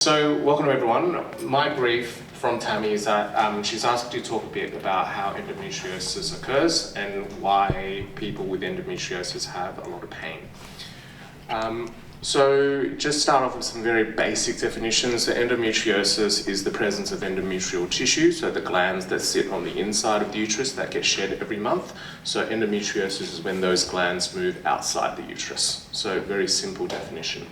So, welcome everyone. My brief from Tammy is that she's asked to talk a bit about how endometriosis occurs and why people with endometriosis have a lot of pain. So, just start off with some very basic definitions. So, endometriosis is the presence of endometrial tissue, so the glands that sit on the inside of the uterus that get shed every month. So, endometriosis is when those glands move outside the uterus. So, very simple definition.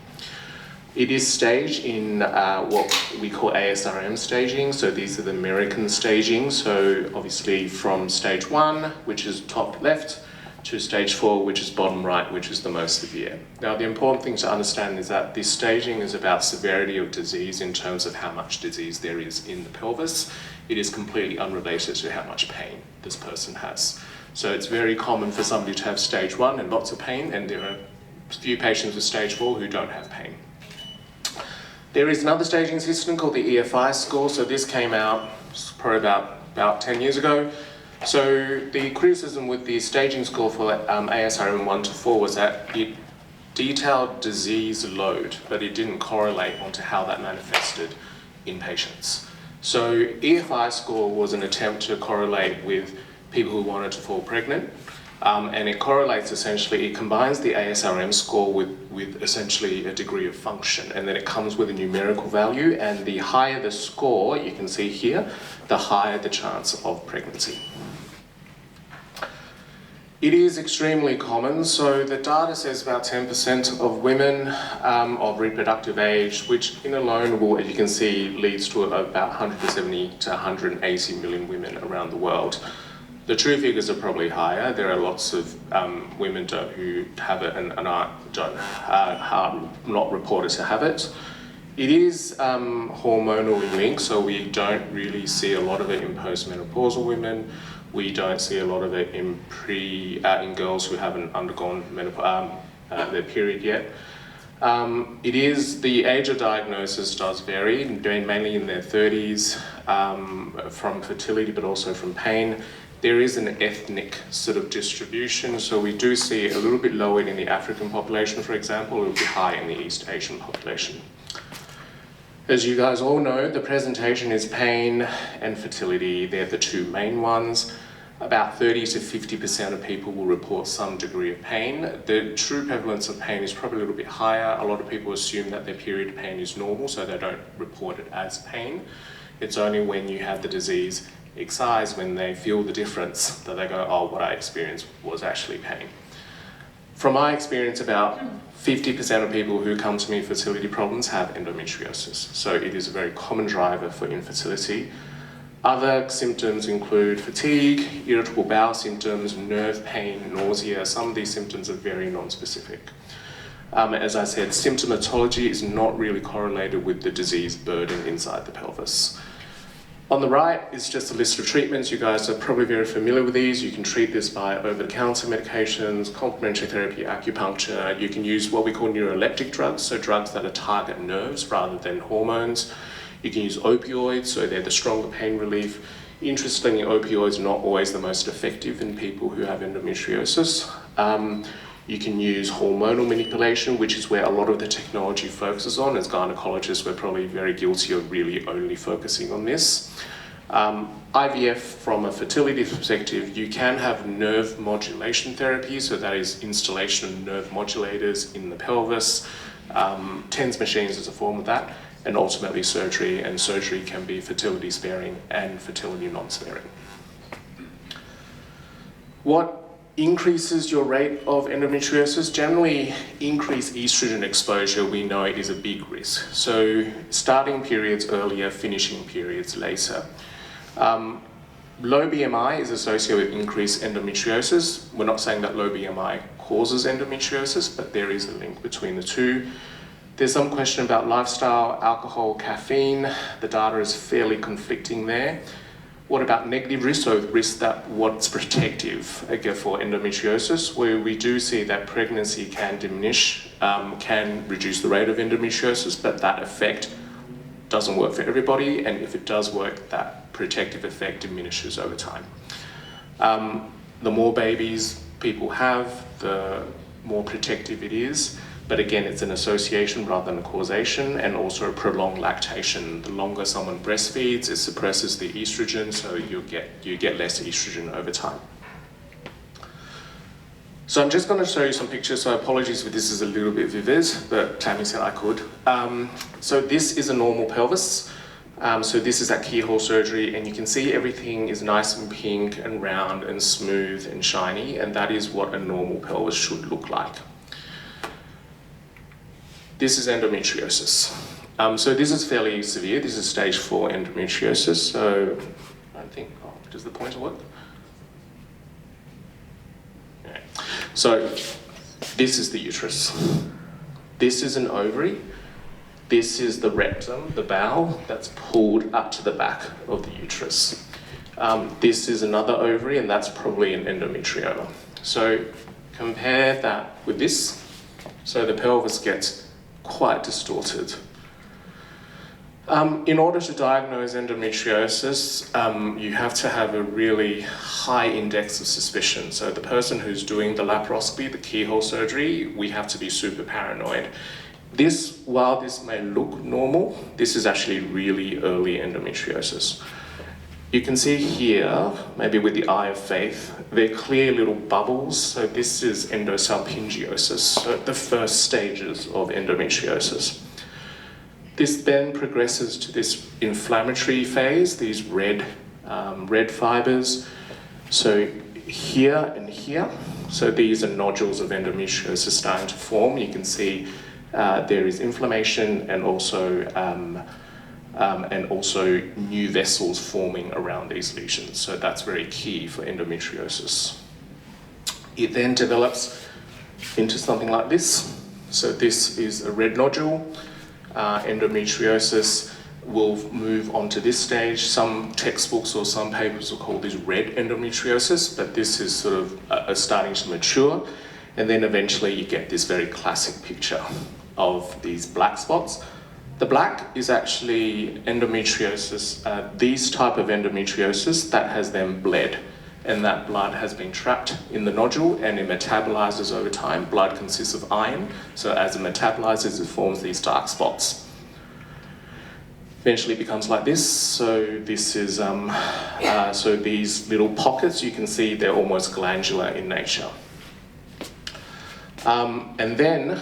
It is staged in what we call ASRM staging, so these are the American staging, so obviously from stage 1, which is top left, to stage 4, which is bottom right, which is the most severe. Now the important thing to understand is that this staging is about severity of disease in terms of how much disease there is in the pelvis. It is completely unrelated to how much pain this person has. So it's very common for somebody to have stage 1 and lots of pain, and there are few patients with stage 4 who don't have pain. There is another staging system called the EFI score, so this came out probably about 10 years ago. So the criticism with the staging score for ASRM 1 to 4 was that it detailed disease load, but it didn't correlate onto how that manifested in patients. So EFI score was an attempt to correlate with people who wanted to fall pregnant. And it correlates essentially, it combines the ASRM score with essentially a degree of function, and then it comes with a numerical value, and the higher the score, you can see here, the higher the chance of pregnancy. It is extremely common, so the data says about 10% of women of reproductive age, which in alone will, as you can see, leads to about 170 to 180 million women around the world. The true figures are probably higher. There are lots of women who have it and are not reported to have it. It is hormonally linked, so we don't really see a lot of it in postmenopausal women. We don't see a lot of it in girls who haven't undergone their period yet. It is, the age of diagnosis does vary, mainly in their 30s, from fertility but also from pain. There is an ethnic sort of distribution, so we do see it a little bit lower in the African population, for example, a little bit higher in the East Asian population. As you guys all know, the presentation is pain and fertility. They're the two main ones. About 30 to 50% of people will report some degree of pain. The true prevalence of pain is probably a little bit higher. A lot of people assume that their period pain is normal, so they don't report it as pain. It's only when you have the disease excise, when they feel the difference, that they go, oh, what I experienced was actually pain. From my experience, about 50% of people who come to me with fertility problems have endometriosis. So it is a very common driver for infertility. Other symptoms include fatigue, irritable bowel symptoms, nerve pain, nausea. Some of these symptoms are very non-specific. As I said, symptomatology is not really correlated with the disease burden inside the pelvis. On the right is just a list of treatments. You guys are probably very familiar with these. You can treat this by over-the-counter medications, complementary therapy, acupuncture. You can use what we call neuroleptic drugs, so drugs that target nerves rather than hormones. You can use opioids, so they're the stronger pain relief. Interestingly, opioids are not always the most effective in people who have endometriosis. You can use hormonal manipulation, which is where a lot of the technology focuses on. As gynecologists, we're probably very guilty of really only focusing on this. IVF, from a fertility perspective, you can have nerve modulation therapy, so that is installation of nerve modulators in the pelvis. TENS machines is a form of that, and ultimately surgery, and surgery can be fertility sparing and fertility non-sparing. What increases your rate of endometriosis? Generally, increased estrogen exposure, we know it is a big risk. So starting periods earlier, finishing periods later. Low BMI is associated with increased endometriosis. We're not saying that low BMI causes endometriosis, but there is a link between the two. There's some question about lifestyle, alcohol, caffeine. The data is fairly conflicting there. What about negative risk? So risk that what's protective again for endometriosis, where we do see that pregnancy can diminish, can reduce the rate of endometriosis, but that effect doesn't work for everybody, and if it does work, that protective effect diminishes over time. The more babies people have, the more protective it is. But again, it's an association rather than a causation, and also prolonged lactation. The longer someone breastfeeds, it suppresses the estrogen, so you get less estrogen over time. So I'm just going to show you some pictures, so apologies if this is a little bit vivid, but Tammy said I could. So this is a normal pelvis. So this is at keyhole surgery, and you can see everything is nice and pink and round and smooth and shiny, and that is what a normal pelvis should look like. This is endometriosis. So this is fairly severe. This is stage 4 endometriosis. So I think, does the pointer work? Okay. So this is the uterus. This is an ovary. This is the rectum, the bowel, that's pulled up to the back of the uterus. This is another ovary, and that's probably an endometrioma. So compare that with this. So the pelvis gets quite distorted. In order to diagnose endometriosis, you have to have a really high index of suspicion. So the person who's doing the laparoscopy, the keyhole surgery, we have to be super paranoid. While this may look normal, this is actually really early endometriosis. You can see here, maybe with the eye of faith, they're clear little bubbles. So this is endosalpingiosis, so the first stages of endometriosis. This then progresses to this inflammatory phase, these red fibers. So here and here, so these are nodules of endometriosis starting to form. You can see there is inflammation and also new vessels forming around these lesions. So that's very key for endometriosis. It then develops into something like this. So this is a red nodule. Endometriosis will move on to this stage. Some textbooks or some papers will call this red endometriosis, but this is sort of starting to mature. And then eventually you get this very classic picture of these black spots. The black is actually endometriosis, these type of endometriosis that has then bled, and that blood has been trapped in the nodule and it metabolizes over time. Blood consists of iron, so as it metabolizes, it forms these dark spots. Eventually it becomes like this. So this is, so these little pockets, you can see they're almost glandular in nature. And then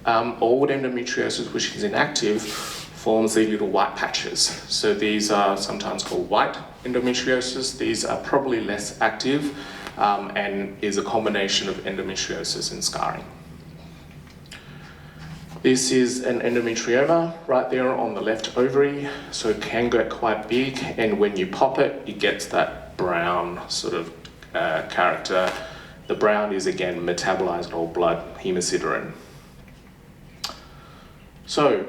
old endometriosis, which is inactive, forms these little white patches. So these are sometimes called white endometriosis. These are probably less active and is a combination of endometriosis and scarring. This is an endometrioma right there on the left ovary. So it can get quite big, and when you pop it, it gets that brown sort of character. The brown is again metabolized old blood, hemosiderin. So,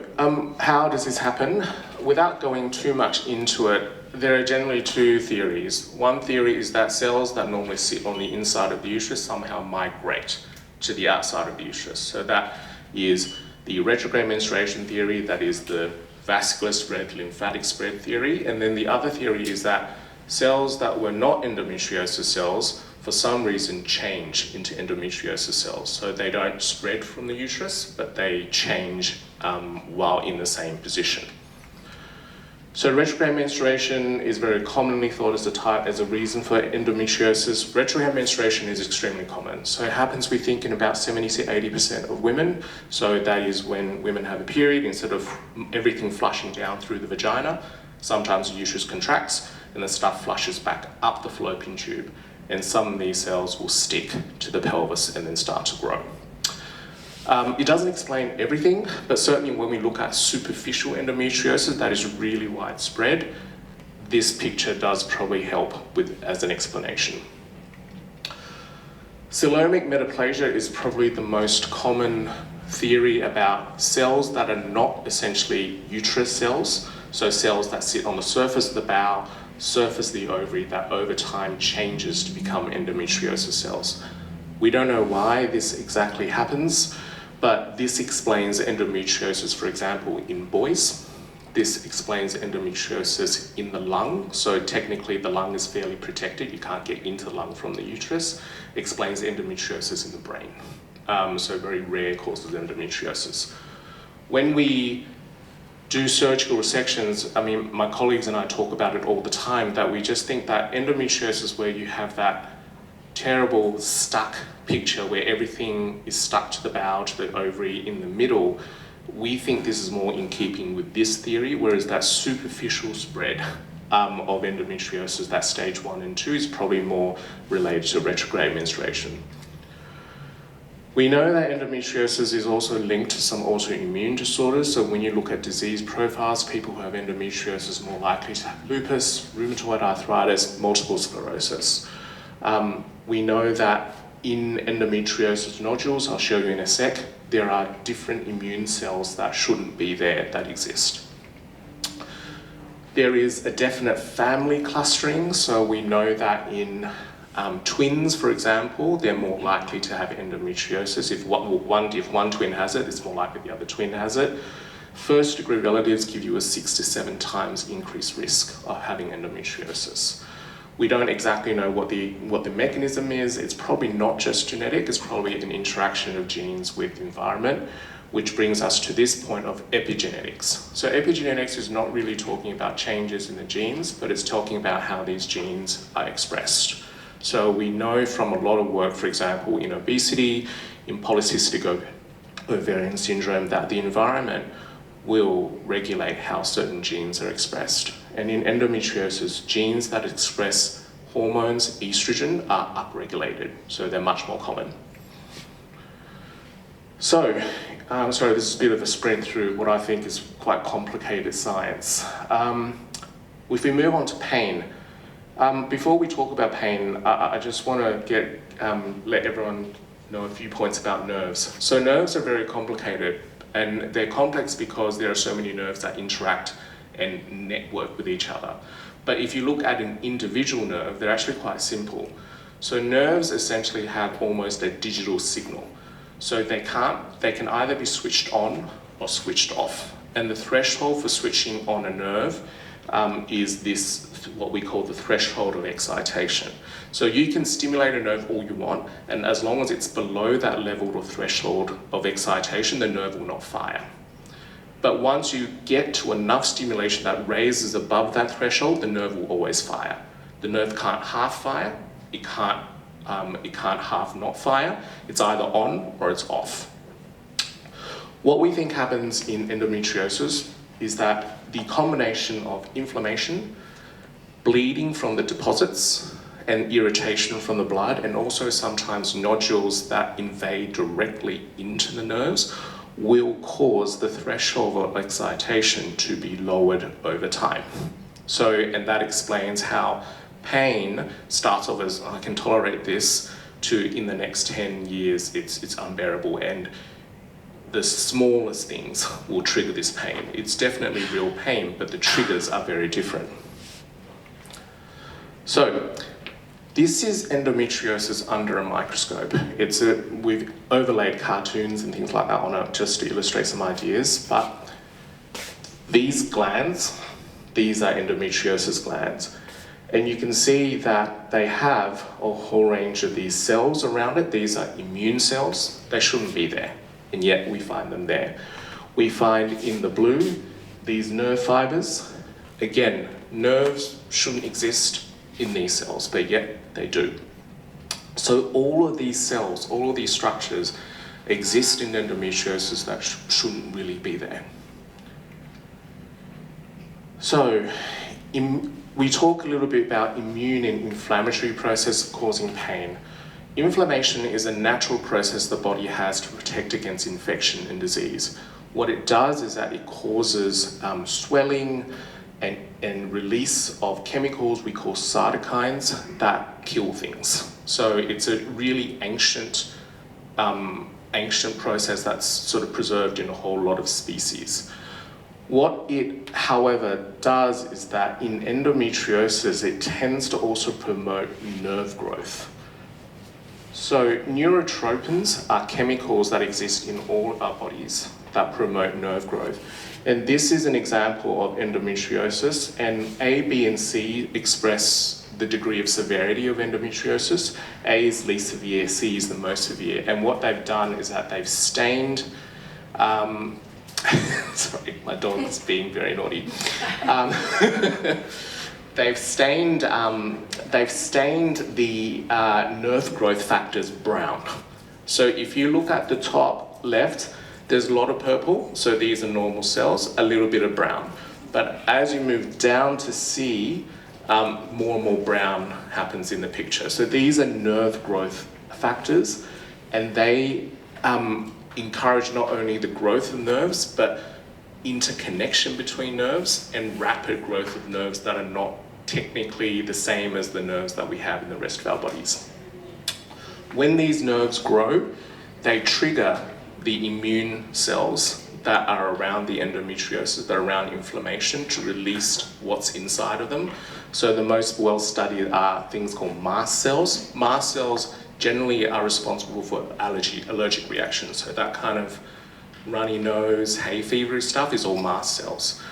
how does this happen? Without going too much into it, there are generally two theories. One theory is that cells that normally sit on the inside of the uterus somehow migrate to the outside of the uterus. So that is the retrograde menstruation theory, that is the vascular spread, lymphatic spread theory, and then the other theory is that cells that were not endometriosis cells for some reason change into endometriosis cells. So they don't spread from the uterus, but they change while in the same position. So retrograde menstruation is very commonly thought as a reason for endometriosis. Retrograde menstruation is extremely common. So it happens, we think, in about 70 to 80% of women. So that is when women have a period, instead of everything flushing down through the vagina, sometimes the uterus contracts and the stuff flushes back up the fallopian tube. And some of these cells will stick to the pelvis and then start to grow. It doesn't explain everything, but certainly when we look at superficial endometriosis that is really widespread, this picture does probably help as an explanation. Coelomic metaplasia is probably the most common theory about cells that are not essentially uterus cells, so cells that sit on the surface of the bowel, surface of the ovary, that over time changes to become endometriosis cells. We don't know why this exactly happens, but this explains endometriosis, for example, in boys. This explains endometriosis in the lung, so technically the lung is fairly protected, you can't get into the lung from the uterus. Explains endometriosis in the brain. so very rare causes of endometriosis. When we do surgical resections, I mean, my colleagues and I talk about it all the time, that we just think that endometriosis, where you have that terrible stuck picture where everything is stuck to the bowel, to the ovary in the middle, we think this is more in keeping with this theory, whereas that superficial spread of endometriosis, that stage 1 and 2, is probably more related to retrograde menstruation. We know that endometriosis is also linked to some autoimmune disorders. So when you look at disease profiles, people who have endometriosis are more likely to have lupus, rheumatoid arthritis, multiple sclerosis. We know that in endometriosis nodules, I'll show you in a sec, there are different immune cells that shouldn't be there that exist. There is a definite family clustering, so we know that in twins, for example, they're more likely to have endometriosis. If one twin has it, it's more likely the other twin has it. First degree relatives give you a 6 to 7 times increased risk of having endometriosis. We don't exactly know what the mechanism is. It's probably not just genetic, it's probably an interaction of genes with the environment, which brings us to this point of epigenetics. So epigenetics is not really talking about changes in the genes, but it's talking about how these genes are expressed. So we know from a lot of work, for example, in obesity, in polycystic ovarian syndrome, that the environment will regulate how certain genes are expressed. And in endometriosis, genes that express hormones, estrogen, are upregulated, so they're much more common. So, sorry, this is a bit of a spread through what I think is quite complicated science. If we move on to pain, before we talk about pain, I just want to let everyone know a few points about nerves. So nerves are very complicated, and they're complex because there are so many nerves that interact and network with each other. But if you look at an individual nerve, they're actually quite simple. So nerves essentially have almost a digital signal. So they can either be switched on or switched off. And the threshold for switching on a nerve is this, what we call the threshold of excitation. So you can stimulate a nerve all you want, and as long as it's below that level or threshold of excitation, the nerve will not fire. But once you get to enough stimulation that raises above that threshold, the nerve will always fire. The nerve can't half fire, it can't half not fire. It's either on or it's off. What we think happens in endometriosis is that the combination of inflammation, bleeding from the deposits, and irritation from the blood, and also sometimes nodules that invade directly into the nerves, will cause the threshold of excitation to be lowered over time. So, and that explains how pain starts off as, I can tolerate this, to in the next 10 years, it's unbearable, and the smallest things will trigger this pain. It's definitely real pain, but the triggers are very different. So, this is endometriosis under a microscope. We've overlaid cartoons and things like that on it just to illustrate some ideas, but these glands, these are endometriosis glands. And you can see that they have a whole range of these cells around it. These are immune cells. They shouldn't be there, and yet we find them there. We find in the blue these nerve fibers. Again, nerves shouldn't exist in these cells, but yet they do. So all of these cells, all of these structures exist in endometriosis that shouldn't really be there. So we talk a little bit about immune and inflammatory process causing pain. Inflammation is a natural process the body has to protect against infection and disease. What it does is that it causes swelling and release of chemicals we call cytokines that kill things. So it's a really ancient process that's sort of preserved in a whole lot of species. What it, however, does is that in endometriosis, it tends to also promote nerve growth. So neurotropins are chemicals that exist in all of our bodies that promote nerve growth. And this is an example of endometriosis, and A, B, and C express the degree of severity of endometriosis. A is least severe, C is the most severe. And what they've done is that they've stained, sorry, my dog is being very naughty. They've stained the nerve growth factors brown. So if you look at the top left, there's a lot of purple, so these are normal cells, a little bit of brown. But as you move down to C, more and more brown happens in the picture. So these are nerve growth factors, and they encourage not only the growth of nerves, but interconnection between nerves and rapid growth of nerves that are not technically the same as the nerves that we have in the rest of our bodies. When these nerves grow, they trigger the immune cells that are around the endometriosis, that are around inflammation, to release what's inside of them. So the most well-studied are things called mast cells. Mast cells generally are responsible for allergic reactions. So that kind of runny nose, hay fever stuff is all mast cells.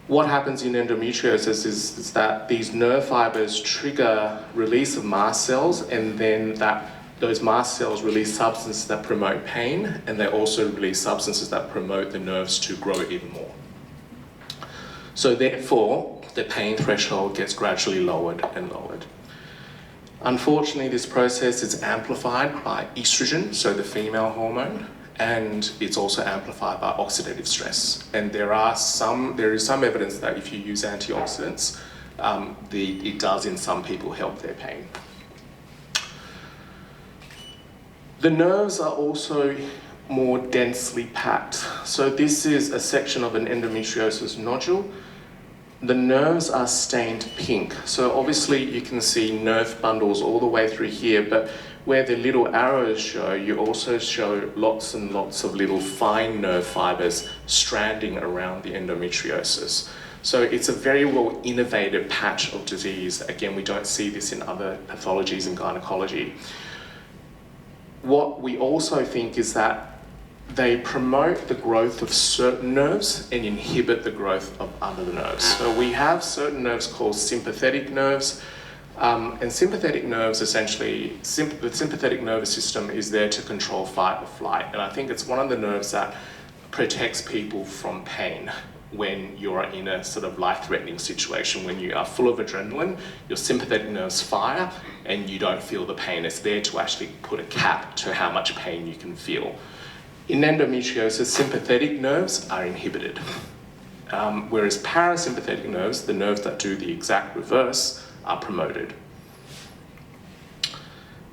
What happens in endometriosis is that these nerve fibers trigger release of mast cells, and then those mast cells release substances that promote pain, and they also release substances that promote the nerves to grow even more. So therefore, the pain threshold gets gradually lowered and lowered. Unfortunately, this process is amplified by estrogen, so the female hormone, and it's also amplified by oxidative stress. And there is some evidence that if you use antioxidants, it does in some people help their pain. The nerves are also more densely packed. So this is a section of an endometriosis nodule. The nerves are stained pink. So obviously you can see nerve bundles all the way through here, but where the little arrows show, you also show lots and lots of little fine nerve fibers stranding around the endometriosis. So it's a very well innervated patch of disease. Again, we don't see this in other pathologies in gynecology. What we also think is that they promote the growth of certain nerves and inhibit the growth of other nerves. So we have certain nerves called sympathetic nerves, and sympathetic nerves essentially, the sympathetic nervous system is there to control fight or flight, and I think it's one of the nerves that protects people from pain when you're in a sort of life-threatening situation. When you are full of adrenaline, your sympathetic nerves fire and you don't feel the pain. It's there to actually put a cap to how much pain you can feel. In endometriosis, sympathetic nerves are inhibited, whereas parasympathetic nerves, the nerves that do the exact reverse, are promoted.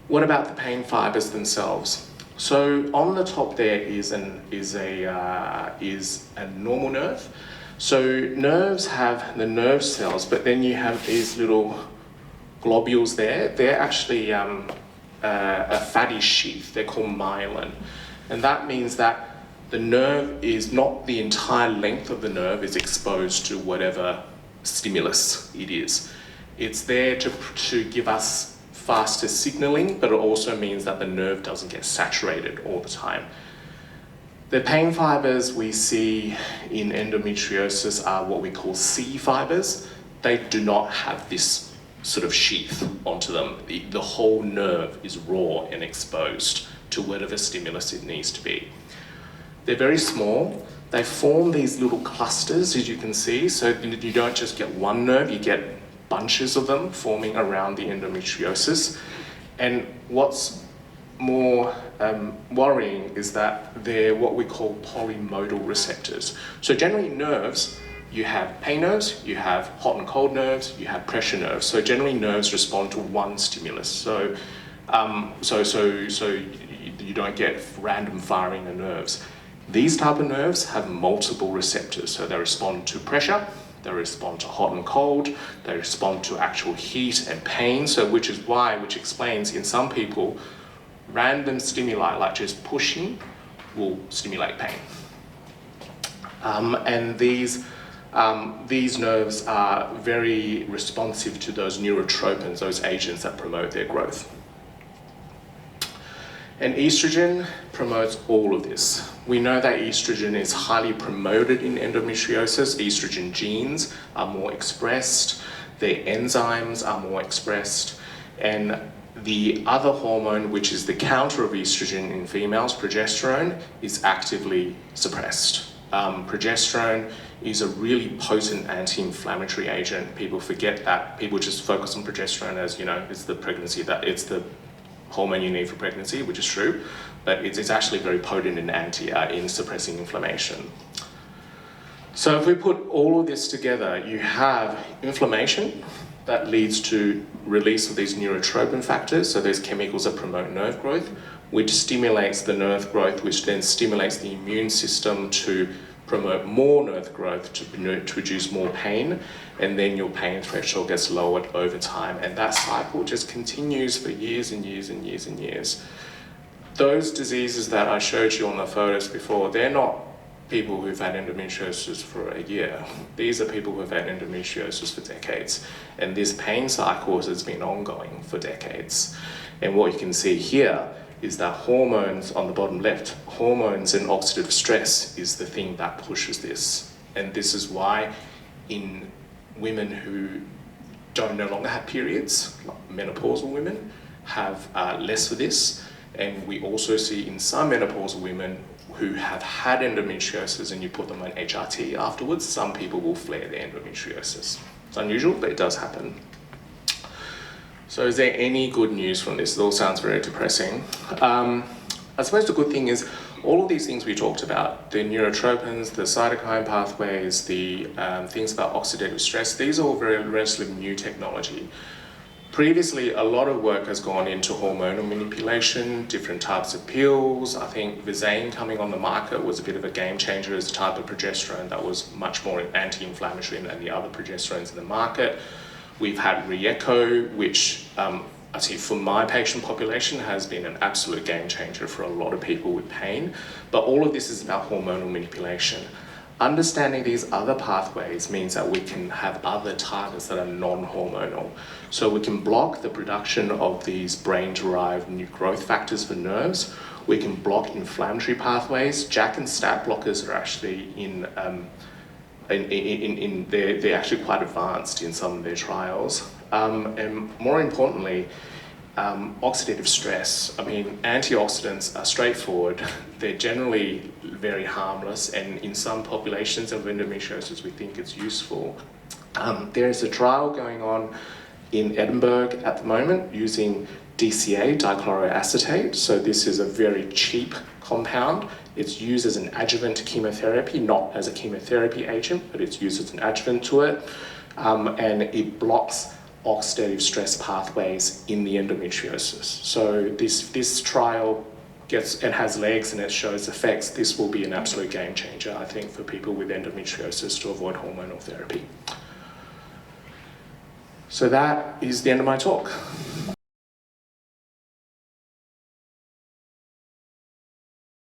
What about the pain fibers themselves? So on the top there is a normal nerve. So nerves have the nerve cells, but then you have these little globules there. They're actually a fatty sheath. They're called myelin. And that means that the nerve is not the entire length of the nerve is exposed to whatever stimulus it is. It's there to give us faster signaling, but it also means that the nerve doesn't get saturated all the time. The pain fibers we see in endometriosis are what we call C fibers. They do not have this sort of sheath onto them. The whole nerve is raw and exposed to whatever stimulus it needs to be. They're very small. They form these little clusters, as you can see, so you don't just get one nerve, you get bunches of them forming around the endometriosis. And what's more worrying is that they're what we call polymodal receptors. So generally nerves, you have pain nerves, you have hot and cold nerves, you have pressure nerves. So generally nerves respond to one stimulus. So you don't get random firing of nerves. These type of nerves have multiple receptors. So they respond to pressure, they respond to hot and cold, they respond to actual heat and pain. So which explains in some people, random stimuli like just pushing will stimulate pain. And these nerves are very responsive to those neurotropins, those agents that promote their growth. And estrogen promotes all of this. We know that estrogen is highly promoted in endometriosis. Estrogen genes are more expressed. their enzymes are more expressed, and the other hormone, which is the counter of estrogen in females, progesterone, is actively suppressed. Progesterone is a really potent anti-inflammatory agent. People forget that. People just focus on progesterone as, you know, it's the pregnancy, that it's the hormone you need for pregnancy, which is true, but it's actually very potent in suppressing inflammation. So if we put all of this together, you have inflammation that leads to release of these neurotropin factors, so there's chemicals that promote nerve growth, which stimulates the nerve growth, which then stimulates the immune system to promote more nerve growth to produce more pain, and then your pain threshold gets lowered over time, and that cycle just continues for years and years and years and years. Those diseases that I showed you on the photos before, they're not people who've had endometriosis for a year. These are people who've had endometriosis for decades, and this pain cycle has been ongoing for decades. And what you can see here is that hormones on the bottom left, hormones and oxidative stress is the thing that pushes this. And this is why in women who no longer have periods, like menopausal women, have less of this. And we also see in some menopausal women who have had endometriosis and you put them on HRT afterwards, some people will flare their endometriosis. It's unusual, but it does happen. So is there any good news from this? It all sounds very depressing. I suppose the good thing is all of these things we talked about, the neurotropins, the cytokine pathways, the things about oxidative stress, these are all very relatively new technology. Previously, a lot of work has gone into hormonal manipulation, different types of pills. I think Visane coming on the market was a bit of a game changer as a type of progesterone that was much more anti-inflammatory than the other progesterones in the market. We've had Rieco, which I see for my patient population has been an absolute game changer for a lot of people with pain. But all of this is about hormonal manipulation. Understanding these other pathways means that we can have other targets that are non-hormonal. So we can block the production of these brain-derived new growth factors for nerves. We can block inflammatory pathways. JAK and STAT blockers are actually they're actually quite advanced in some of their trials. And more importantly, oxidative stress. I mean, antioxidants are straightforward. They're generally very harmless, and in some populations of endometriosis, we think it's useful. There is a trial going on in Edinburgh at the moment using DCA, dichloroacetate. So this is a very cheap compound. It's used as an adjuvant to chemotherapy, not as a chemotherapy agent, but it's used as an adjuvant to it. And it blocks oxidative stress pathways in the endometriosis. So this trial has legs and it shows effects. This will be an absolute game changer, I think, for people with endometriosis to avoid hormonal therapy. So that is the end of my talk.